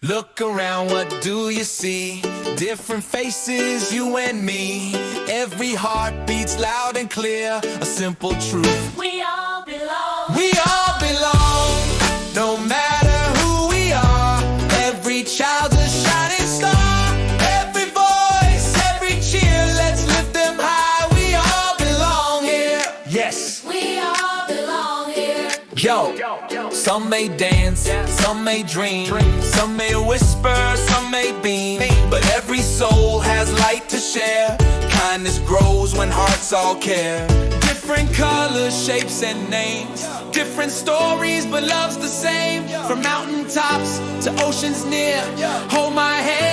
Look around, what do you see? Different faces, you and me. Every heart beats loud and clear. A simple truth. We all belong. We all belong. No matter who we are. Every child's a shining star. Every voice, every cheer. Let's lift them high. We all belong here. Yes. We all belong here. Yo, some may dance, some may dream, some may whisper, some may beam, but every soul has light to share. Kindness grows when hearts all care. Different colors, shapes, and names, different stories, but love's the same. From mountain tops to oceans near, hold my hand.